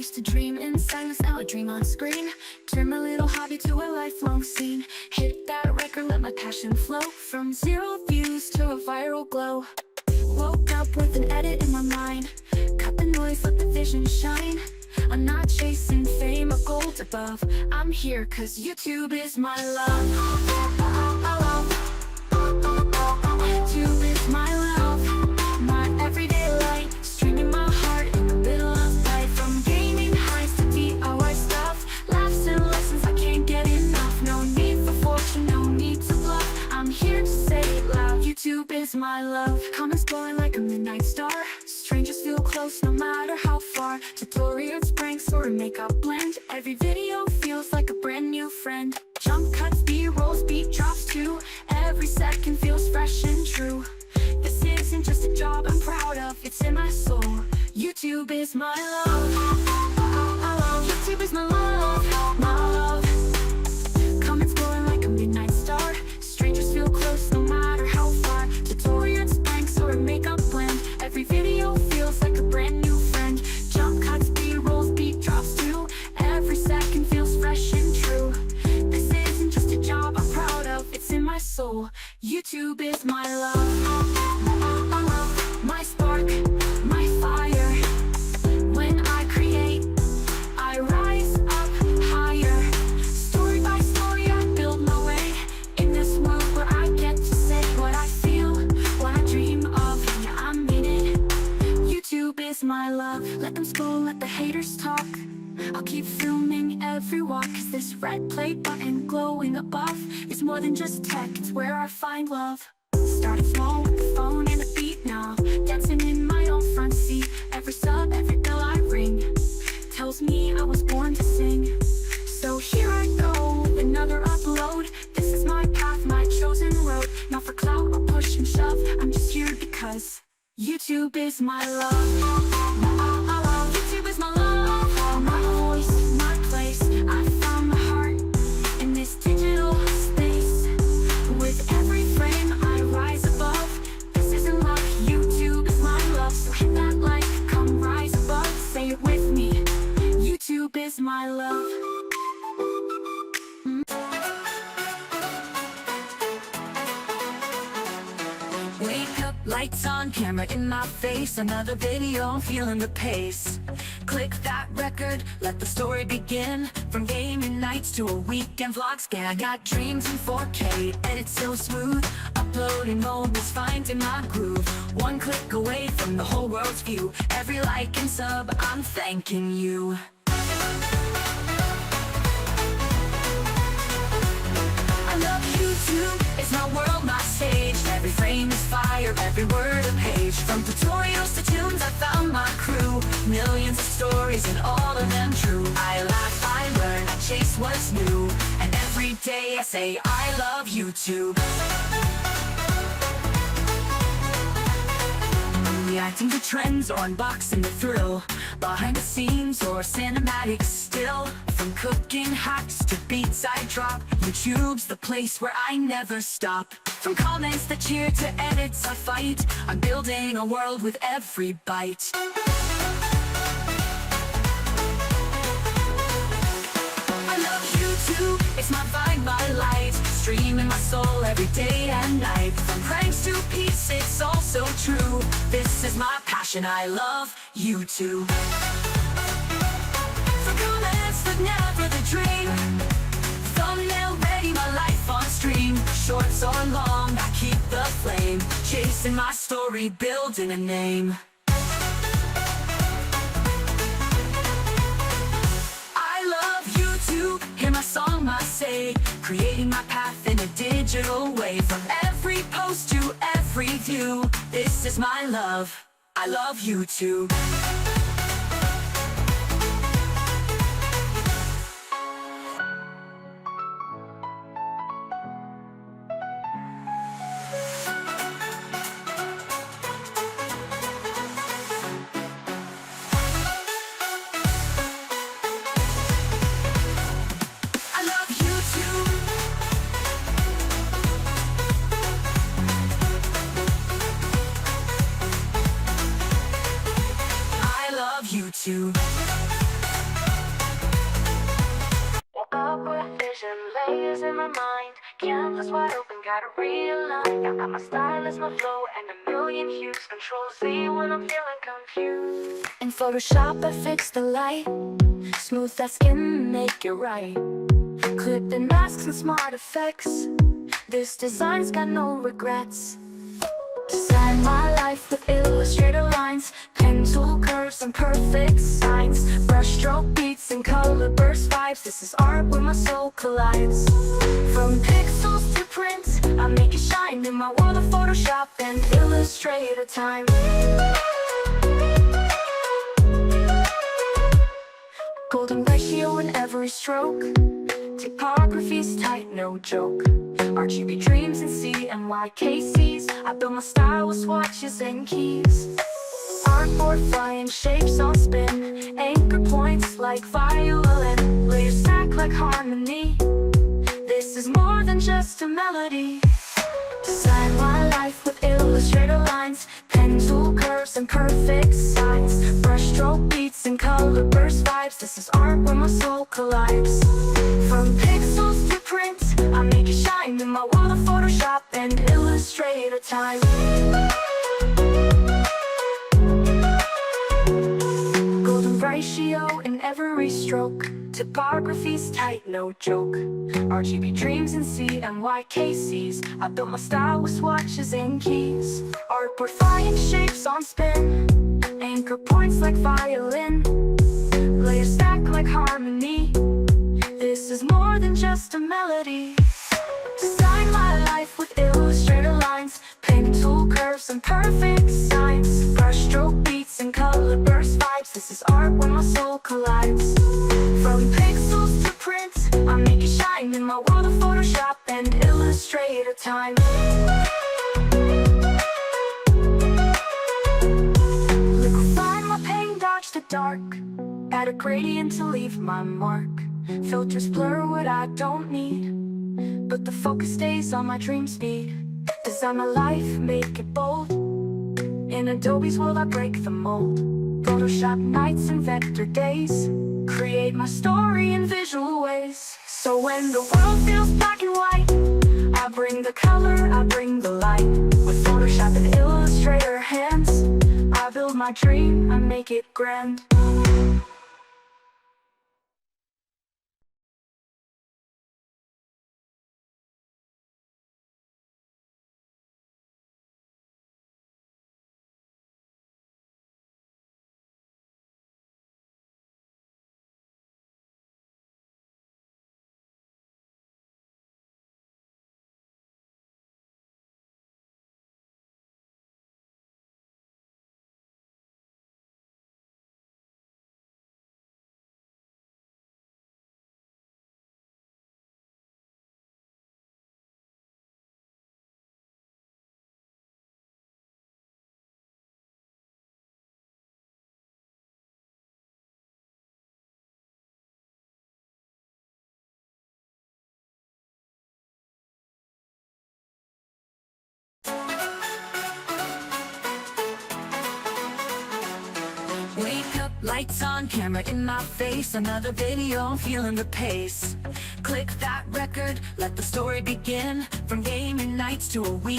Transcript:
used to dream in silence, now I dream on screen. Turn my little hobby to a lifelong scene. Hit that record, let my passion flow. From 0 views to a viral glow. Woke up with an edit in my mind. Cut the noise, let the vision shine. I'm not chasing fame or gold above. I'm here cause YouTube is my love. YouTube is my love, my everyday light. Streaming my heart in the middle of life. From gaming highs to DIY stuff. Laughs and lessons, I can't get enough. No need for fortune, no need to bluff. I'm here to say it loud, YouTube is my love. Comments glowing like a midnight star. Strangers feel close no matter how far. Tutorials, pranks, or a makeup blend. Every video feels like a brand new friend. Jump cuts, B-rolls, beat drops too. Every second feels fresh and true. This isn't just a job I'm proud of, it's in my soul. YouTube is my love. YouTube is my love, my love. Comments glowing like a midnight star. Strangers feel close no matter how far. Tutorials, pranks, or a makeup blend. Every video feels like a brand new friend. Jump cuts, B-rolls, beat drops too. Every second feels fresh and true. This isn't just a job I'm proud of, it's in my soul. YouTube is my love. My spark, my fire. When I create, I rise up higher. Story by story, I build my way. In this world where I get to say what I feel, what I dream of, yeah, I mean it. YouTube is my love. Let them scroll, let the haters talk. I'll keep filming every walk, cause this red play button glowing above is more than just tech, it's where I find love. Started small with the phone and a beat now. Dancing in my own front seat. Every sub, every bell I ring tells me I was born to sing. So here I go, another upload. This is my path, my chosen road. Not for clout or push and shove, I'm just here because YouTube is my love. YouTube is my love, my voice, my place. I found my heart in this digital space. With every frame I rise above. This isn't luck, YouTube is my love. So hit that like, come rise above. Say it with me, YouTube is my love. Wake up, lights on, camera in my face. Another video, I'm feeling the pace. Click that record, let the story begin. From gaming nights to a weekend vlog scan. I got dreams in 4K, edit so smooth. Uploading moments, finding my groove. One click away from the whole world's view. Every like and sub, I'm thanking you. I love YouTube, it's my world, my stage. Every frame is fire, every word a page. From tutorials to tunes, I found my crew. Millions of stories and all of them true. I laugh, I learn, I chase what's new. And every day I say I love YouTube. Reacting to trends or unboxing the thrill. Behind the scenes or cinematics still. From cooking hacks to beats I drop, YouTube's the place where I never stop. From comments that cheer to edits I fight, I'm building a world with every bite. I love YouTube, it's my vibe, my light. Streaming my soul every day and night. From pranks to peace, it's all so true. This is my passion, I love YouTube. For comments that never the dream. Thumbnail ready, my life on stream. Shorts or long, I keep the flame. Chasing my story, building a name. Hear my song, my say, creating my path in a digital way. From every post to every view, this is my love, I love YouTube. YouTube. is wide open, gotta realign. I got my style as my flow and a million hues. Control Z when I'm feeling confused. In Photoshop I fix the light, smooth that skin, make it right. Clip and masks and smart effects, this design's got no regrets. Design my life with Illustrator lines, pen tool curves and perfect signs, brushstroke beats and color burst vibes. This is art where my soul collides. From pixels to print, I make it shine in my world of Photoshop and Illustrator time. Golden ratio in every stroke, typography's tight, no joke. RGB dreams in CMYKCs, I build my style with swatches and keys. Artboard flying shapes on spin, anchor points like violin, layers stack like harmony. This is more than just a melody. Design my life with Illustrator lines, pen tool curves and perfect signs, brushstroke beats and color burst vibes. This is art where my soul collides. From pixels to print, I make it shine in my world of Photoshop and Illustrator time. Golden ratio in every stroke, typography's tight, no joke. RGB dreams in CMYKCs, I built my style with swatches and keys. Artboard flying shapes on spin, anchor points like violin, layers stack like harmony. This is more than just a melody. Design my life with Illustrator lines, pen tool curves and perfect signs, brushstroke beats and color burst vibes. This is art where my soul collides. From pixels to print, I make it shine in my world of Photoshop and Illustrator time. Liquefy my paint, dodge the dark, add a gradient to leave my mark. Filters blur what I don't need, but the focus stays on my dream speed. Design my life, make it bold. In Adobe's world I break the mold. Photoshop nights and vector days, create my story in visual ways. So when the world feels black and white, I bring the color, I bring the light. With Photoshop and Illustrator hands, I build my dream, I make it grand. Wake up, lights on, camera in my face. Another video, I'm feeling the pace. Click that record, let the story begin. From gaming nights to a week